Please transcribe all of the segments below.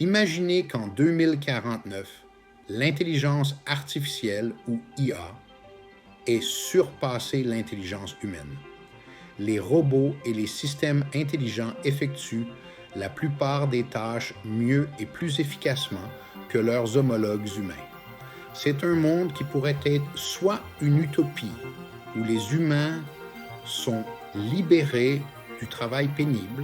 Imaginez qu'en 2049, l'intelligence artificielle ou IA ait surpassé l'intelligence humaine. Les robots et les systèmes intelligents effectuent la plupart des tâches mieux et plus efficacement que leurs homologues humains. C'est un monde qui pourrait être soit une utopie, où les humains sont libérés du travail pénible,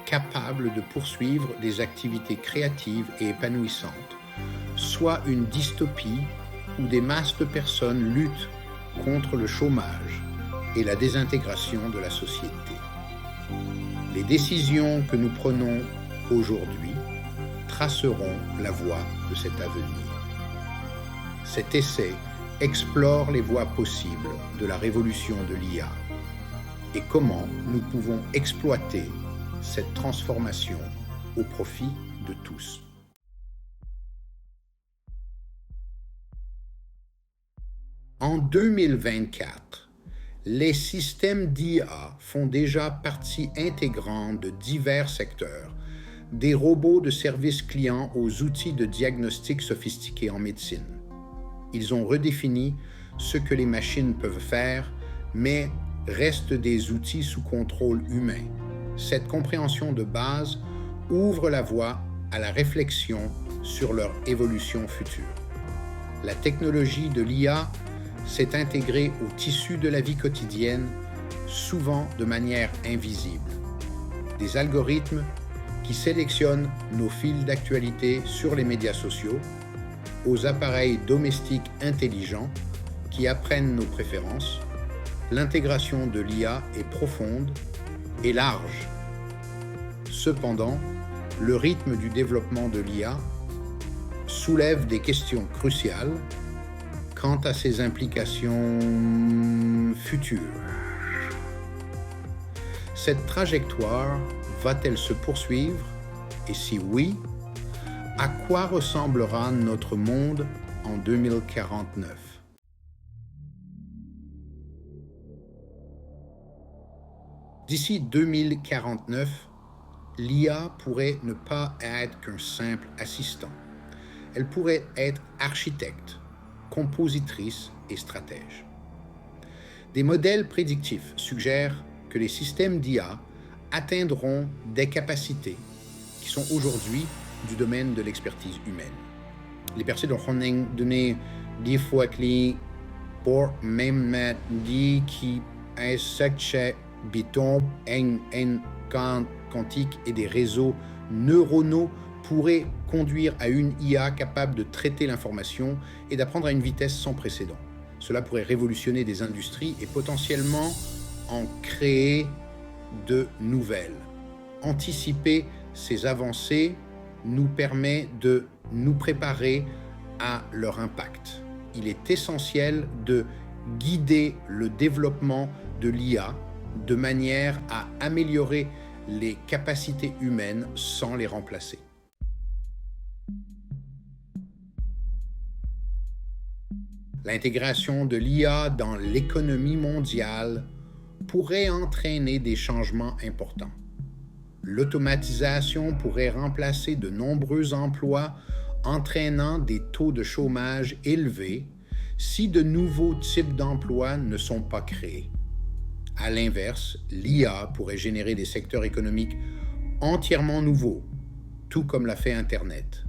capables de poursuivre des activités créatives et épanouissantes, soit une dystopie où des masses de personnes luttent contre le chômage et la désintégration de la société. Les décisions que nous prenons aujourd'hui traceront la voie de cet avenir. Cet essai explore les voies possibles de la révolution de l'IA et comment nous pouvons exploiter cette transformation au profit de tous. En 2024, les systèmes d'IA font déjà partie intégrante de divers secteurs, des robots de service client aux outils de diagnostic sophistiqués en médecine. Ils ont redéfini ce que les machines peuvent faire, mais restent des outils sous contrôle humain. Cette compréhension de base ouvre la voie à la réflexion sur leur évolution future. La technologie de l'IA s'est intégrée au tissu de la vie quotidienne, souvent de manière invisible. Des algorithmes qui sélectionnent nos fils d'actualité sur les médias sociaux, aux appareils domestiques intelligents qui apprennent nos préférences, l'intégration de l'IA est profonde et large. Cependant, le rythme du développement de l'IA soulève des questions cruciales quant à ses implications futures. Cette trajectoire va-t-elle se poursuivre? Et si oui, à quoi ressemblera notre monde en 2049? D'ici 2049, l'IA pourrait ne pas être qu'un simple assistant. Elle pourrait être architecte, compositrice et stratège. Des modèles prédictifs suggèrent que les systèmes d'IA atteindront des capacités qui sont aujourd'hui du domaine de l'expertise humaine. Les personnes ont donné des fois que pour même dit qui est succès béton en quantique et des réseaux neuronaux pourraient conduire à une IA capable de traiter l'information et d'apprendre à une vitesse sans précédent. Cela pourrait révolutionner des industries et potentiellement en créer de nouvelles. Anticiper ces avancées nous permet de nous préparer à leur impact. Il est essentiel de guider le développement de l'IA de manière à améliorer les capacités humaines sans les remplacer. L'intégration de l'IA dans l'économie mondiale pourrait entraîner des changements importants. L'automatisation pourrait remplacer de nombreux emplois, entraînant des taux de chômage élevés si de nouveaux types d'emplois ne sont pas créés. À l'inverse, l'IA pourrait générer des secteurs économiques entièrement nouveaux, tout comme l'a fait Internet.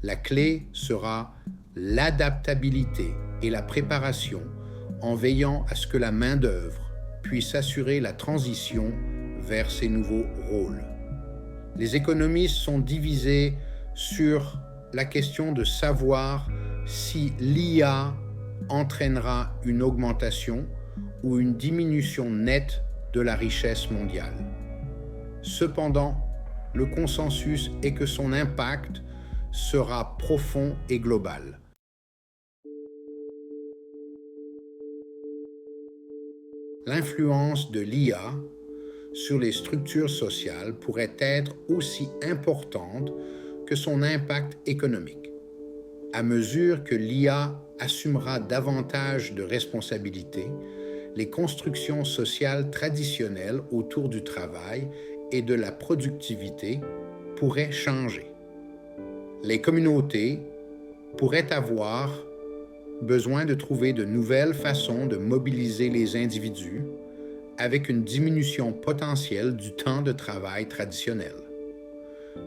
La clé sera l'adaptabilité et la préparation en veillant à ce que la main-d'œuvre puisse assurer la transition vers ces nouveaux rôles. Les économistes sont divisés sur la question de savoir si l'IA entraînera une augmentation ou une diminution nette de la richesse mondiale. Cependant, le consensus est que son impact sera profond et global. L'influence de l'IA sur les structures sociales pourrait être aussi importante que son impact économique. À mesure que l'IA assumera davantage de responsabilités, les constructions sociales traditionnelles autour du travail et de la productivité pourraient changer. Les communautés pourraient avoir besoin de trouver de nouvelles façons de mobiliser les individus avec une diminution potentielle du temps de travail traditionnel.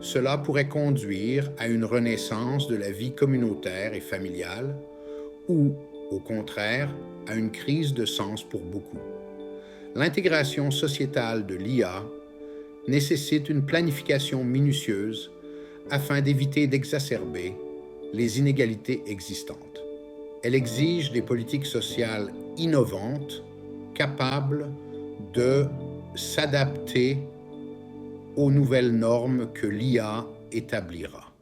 Cela pourrait conduire à une renaissance de la vie communautaire et familiale ou, au contraire, à une crise de sens pour beaucoup. L'intégration sociétale de l'IA nécessite une planification minutieuse afin d'éviter d'exacerber les inégalités existantes. Elle exige des politiques sociales innovantes, capables de s'adapter aux nouvelles normes que l'IA établira.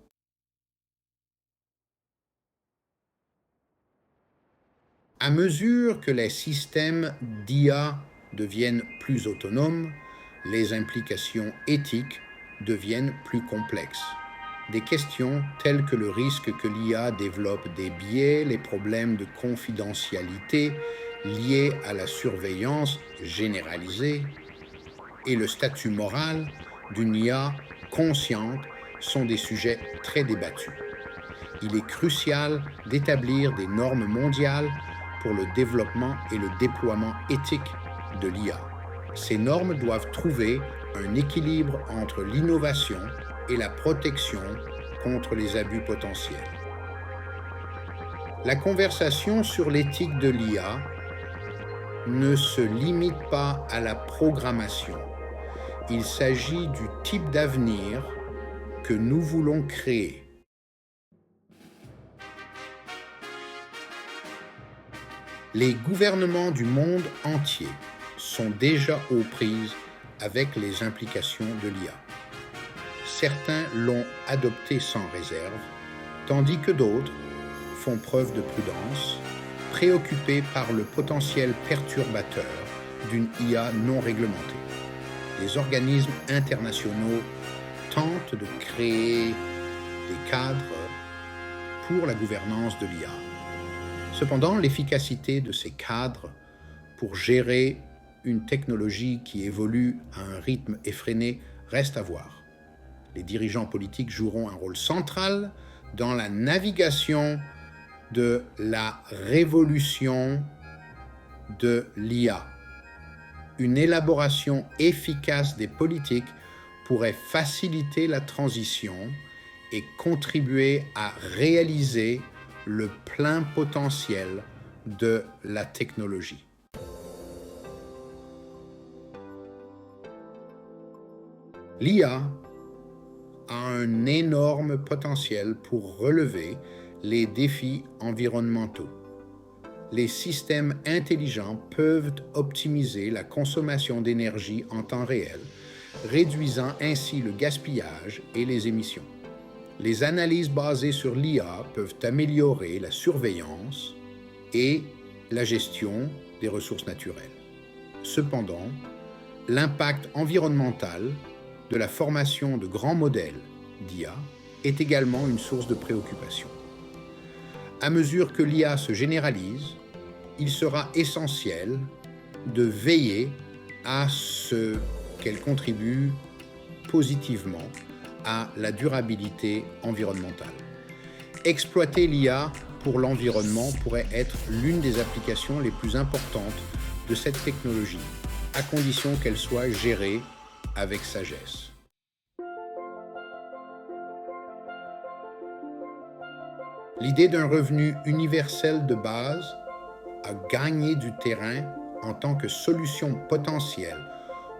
À mesure que les systèmes d'IA deviennent plus autonomes, les implications éthiques deviennent plus complexes. Des questions telles que le risque que l'IA développe des biais, les problèmes de confidentialité liés à la surveillance généralisée et le statut moral d'une IA consciente sont des sujets très débattus. Il est crucial d'établir des normes mondiales pour le développement et le déploiement éthique de l'IA. Ces normes doivent trouver un équilibre entre l'innovation et la protection contre les abus potentiels. La conversation sur l'éthique de l'IA ne se limite pas à la programmation. Il s'agit du type d'avenir que nous voulons créer. Les gouvernements du monde entier sont déjà aux prises avec les implications de l'IA. Certains l'ont adopté sans réserve, tandis que d'autres font preuve de prudence, préoccupés par le potentiel perturbateur d'une IA non réglementée. Les organismes internationaux tentent de créer des cadres pour la gouvernance de l'IA. Cependant, l'efficacité de ces cadres pour gérer une technologie qui évolue à un rythme effréné reste à voir. Les dirigeants politiques joueront un rôle central dans la navigation de la révolution de l'IA. Une élaboration efficace des politiques pourrait faciliter la transition et contribuer à réaliser le plein potentiel de la technologie. L'IA a un énorme potentiel pour relever les défis environnementaux. Les systèmes intelligents peuvent optimiser la consommation d'énergie en temps réel, réduisant ainsi le gaspillage et les émissions. Les analyses basées sur l'IA peuvent améliorer la surveillance et la gestion des ressources naturelles. Cependant, l'impact environnemental de la formation de grands modèles d'IA est également une source de préoccupation. À mesure que l'IA se généralise, il sera essentiel de veiller à ce qu'elle contribue positivement à la durabilité environnementale. Exploiter l'IA pour l'environnement pourrait être l'une des applications les plus importantes de cette technologie, à condition qu'elle soit gérée avec sagesse. L'idée d'un revenu universel de base a gagné du terrain en tant que solution potentielle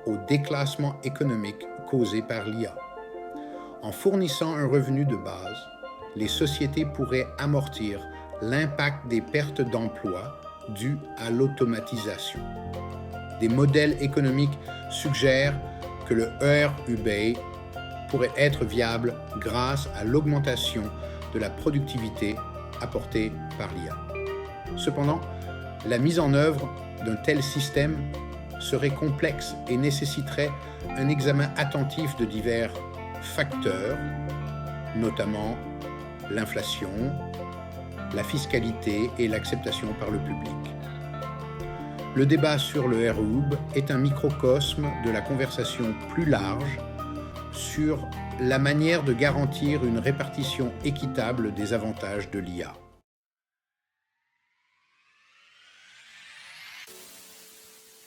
au déclassement économique causé par l'IA. En fournissant un revenu de base, les sociétés pourraient amortir l'impact des pertes d'emplois dues à l'automatisation. Des modèles économiques suggèrent que le ERUBEI pourrait être viable grâce à l'augmentation de la productivité apportée par l'IA. Cependant, la mise en œuvre d'un tel système serait complexe et nécessiterait un examen attentif de divers facteurs, notamment l'inflation, la fiscalité et l'acceptation par le public. Le débat sur le RUB est un microcosme de la conversation plus large sur la manière de garantir une répartition équitable des avantages de l'IA.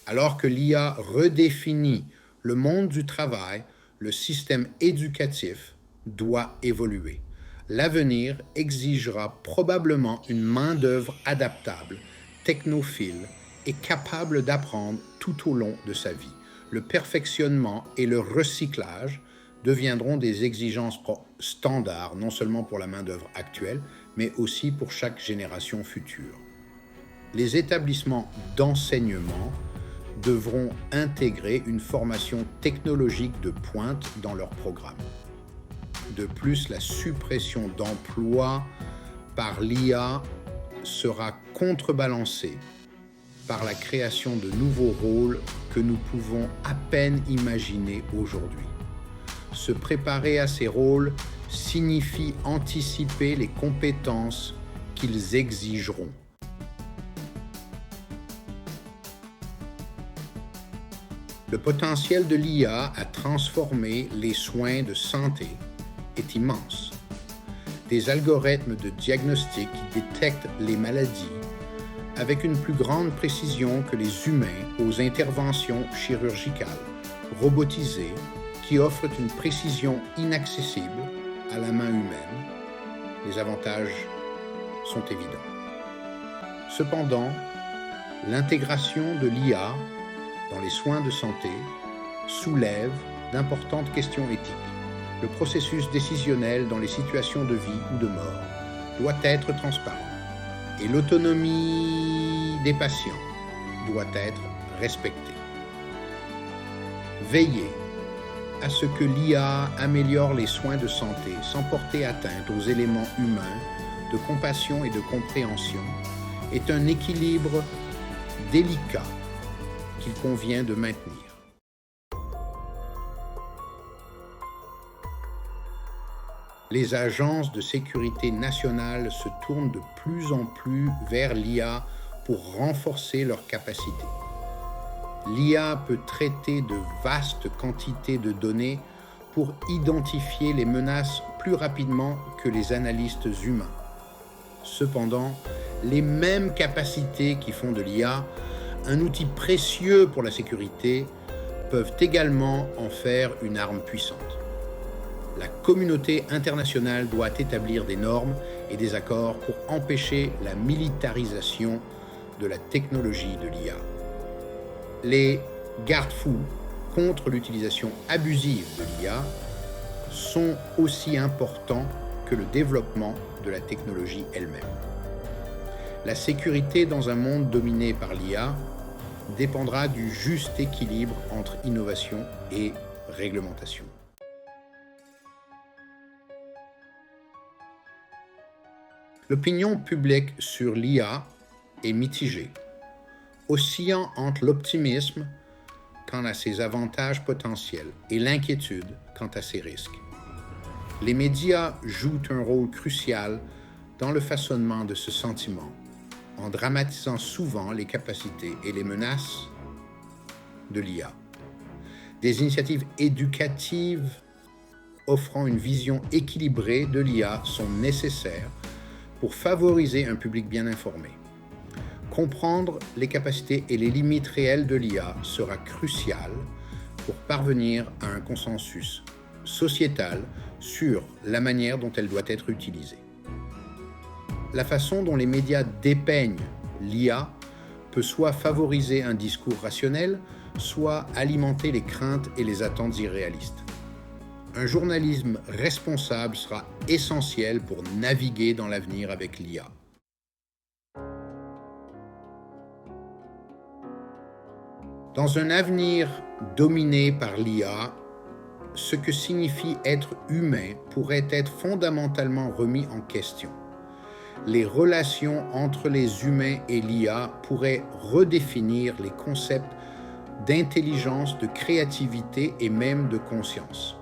Alors que l'IA redéfinit le monde du travail, le système éducatif doit évoluer. L'avenir exigera probablement une main-d'œuvre adaptable, technophile et capable d'apprendre tout au long de sa vie. Le perfectionnement et le recyclage deviendront des exigences standards, non seulement pour la main-d'œuvre actuelle, mais aussi pour chaque génération future. Les établissements d'enseignement devront intégrer une formation technologique de pointe dans leur programme. De plus, la suppression d'emplois par l'IA sera contrebalancée par la création de nouveaux rôles que nous pouvons à peine imaginer aujourd'hui. Se préparer à ces rôles signifie anticiper les compétences qu'ils exigeront. Le potentiel de l'IA à transformer les soins de santé est immense. Des algorithmes de diagnostic qui détectent les maladies avec une plus grande précision que les humains aux interventions chirurgicales robotisées qui offrent une précision inaccessible à la main humaine. Les avantages sont évidents. Cependant, l'intégration de l'IA dans les soins de santé soulève d'importantes questions éthiques. Le processus décisionnel dans les situations de vie ou de mort doit être transparent et l'autonomie des patients doit être respectée. Veiller à ce que l'IA améliore les soins de santé sans porter atteinte aux éléments humains de compassion et de compréhension est un équilibre délicat qu'il convient de maintenir. Les agences de sécurité nationale se tournent de plus en plus vers l'IA pour renforcer leurs capacités. L'IA peut traiter de vastes quantités de données pour identifier les menaces plus rapidement que les analystes humains. Cependant, les mêmes capacités qui font de l'IA un outil précieux pour la sécurité peuvent également en faire une arme puissante. La communauté internationale doit établir des normes et des accords pour empêcher la militarisation de la technologie de l'IA. Les garde-fous contre l'utilisation abusive de l'IA sont aussi importants que le développement de la technologie elle-même. La sécurité dans un monde dominé par l'IA dépendra du juste équilibre entre innovation et réglementation. L'opinion publique sur l'IA est mitigée, oscillant entre l'optimisme quant à ses avantages potentiels et l'inquiétude quant à ses risques. Les médias jouent un rôle crucial dans le façonnement de ce sentiment, en dramatisant souvent les capacités et les menaces de l'IA. Des initiatives éducatives offrant une vision équilibrée de l'IA sont nécessaires pour favoriser un public bien informé. Comprendre les capacités et les limites réelles de l'IA sera crucial pour parvenir à un consensus sociétal sur la manière dont elle doit être utilisée. La façon dont les médias dépeignent l'IA peut soit favoriser un discours rationnel, soit alimenter les craintes et les attentes irréalistes. Un journalisme responsable sera essentiel pour naviguer dans l'avenir avec l'IA. Dans un avenir dominé par l'IA, ce que signifie être humain pourrait être fondamentalement remis en question. Les relations entre les humains et l'IA pourraient redéfinir les concepts d'intelligence, de créativité et même de conscience.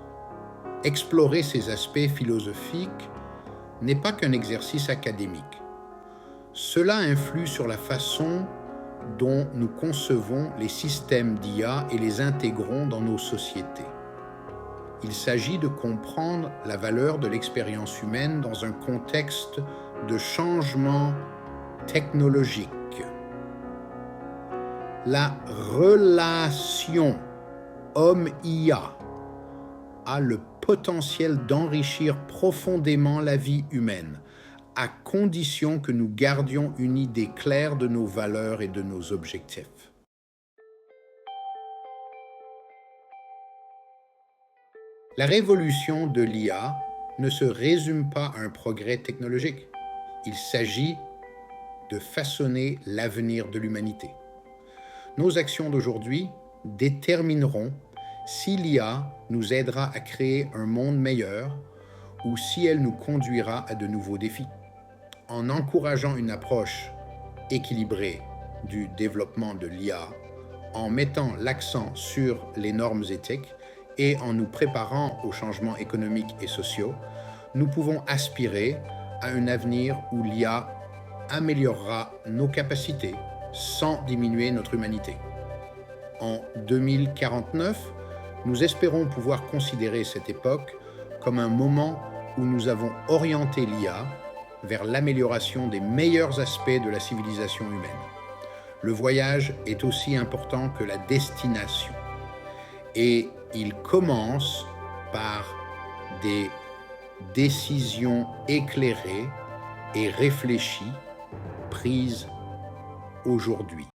Explorer ces aspects philosophiques n'est pas qu'un exercice académique. Cela influe sur la façon dont nous concevons les systèmes d'IA et les intégrons dans nos sociétés. Il s'agit de comprendre la valeur de l'expérience humaine dans un contexte de changement technologique. La relation homme-IA a le potentiel d'enrichir profondément la vie humaine, à condition que nous gardions une idée claire de nos valeurs et de nos objectifs. La révolution de l'IA ne se résume pas à un progrès technologique. Il s'agit de façonner l'avenir de l'humanité. Nos actions d'aujourd'hui détermineront si l'IA nous aidera à créer un monde meilleur ou si elle nous conduira à de nouveaux défis. En encourageant une approche équilibrée du développement de l'IA, en mettant l'accent sur les normes éthiques et en nous préparant aux changements économiques et sociaux, nous pouvons aspirer à un avenir où l'IA améliorera nos capacités sans diminuer notre humanité. En 2049, nous espérons pouvoir considérer cette époque comme un moment où nous avons orienté l'IA vers l'amélioration des meilleurs aspects de la civilisation humaine. Le voyage est aussi important que la destination. Et il commence par des décisions éclairées et réfléchies prises aujourd'hui.